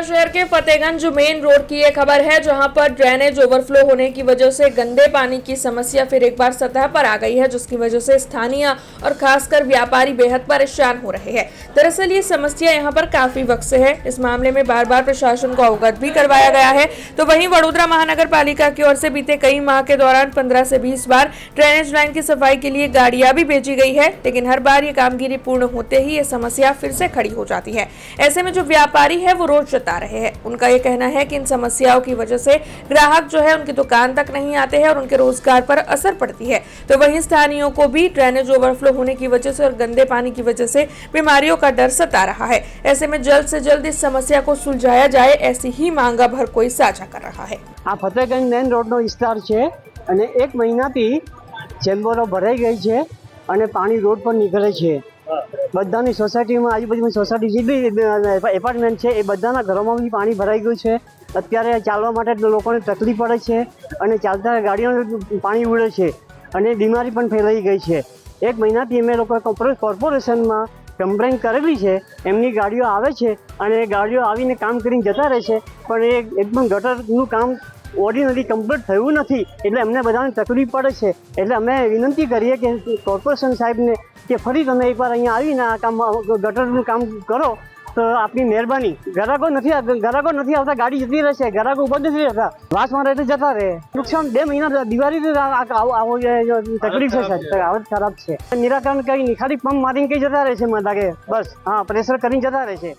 वडोदरा शहर के Fatehganj main road की ये खबर है, जहां पर ड्रेनेज ओवरफ्लो होने की वजह से गंदे पानी की समस्या फिर एक बार सतह पर आ गई है, जिसकी वजह से स्थानीय और खासकर व्यापारी बेहद परेशान हो रहे हैं। दरअसल ये समस्या यहां पर काफी वक्त से है। इस मामले में बार बार प्रशासन को अवगत भी करवाया गया है। तो वहीं वडोदरा महानगर पालिका की ओर से बीते कई माह के दौरान 15 से 20 बार ड्रेनेज लाइन की सफाई के लिए गाड़ियां भी भेजी गई है, लेकिन हर बार ये कामगिरी पूर्ण होते ही ये समस्या फिर से खड़ी हो जाती है। ऐसे में जो व्यापारी है वो रोज जता रहे हैं। उनका ये कहना है कि इन समस्याओं की वजह से ग्राहक जो है उनकी दुकान तक नहीं आते हैं और उनके रोजगार पर असर पड़ती है। तो वहीं स्थानीयों को भी ड्रेनेज ओवरफ्लो होने की वजह से और गंदे पानी की वजह से बीमारियों का डर सता रहा है। ऐसे में जल्द से जल्द इस समस्या को सुलझाया जाए, ऐसी ही मांग भर कोई साझा कर रहा है। आ फतेहगंज मेन रोडનો વિસ્તાર છે અને એક મહિનાથી ચેમ્બરો ભરાઈ ગઈ છે અને પાણી રોડ પર નીકળે છે। બધાની સોસાયટીમાં આજુબાજુની સોસાયટી જેટલી એપાર્ટમેન્ટ છે એ બધાના ઘરોમાં બી પાણી ભરાઈ ગયું છે। અત્યારે ચાલવા માટે લોકોને તકલીફ પડે છે અને ચાલતા ગાડીઓને પાણી ઉડે છે અને બીમારી પણ ફેલાઈ ગઈ છે। એક મહિનાથી અમે લોકો કોર્પોરેશનમાં કમ્પ્લેન કરેલી છે। એમની ગાડીઓ આવે છે અને ગાડીઓ આવીને કામ કરીને જતા રહે છે, પણ એ એકદમ ગટરનું કામ ઓર્ડિનરી કમ્પ્લીટ થયું નથી, એટલે અમને બધાને તકલીફ પડે છે। એટલે અમે વિનંતી કરીએ કે કોર્પોરેશન સાહેબને કે ફરી તમે એકવાર અહીંયા આવીને આ કામ ગટરનું કામ કરો તો આપની મહેરબાની। ગ્રાહકો નથી આવતા, ગાડી જતી રહેશે, ગ્રાહકો ઉભા નથી રહેતા, વાસ મારે તો જતા રહે। નુકસાન 2 મહિના દિવાળી તકલીફ છે સાહેબ, હાલત ખરાબ છે। નિરાકરણ કરીને ખાલી પંપ મારીને કઈ જતા રહેશે, મને લાગે બસ, હા, પ્રેશર કરીને જતા રહેશે।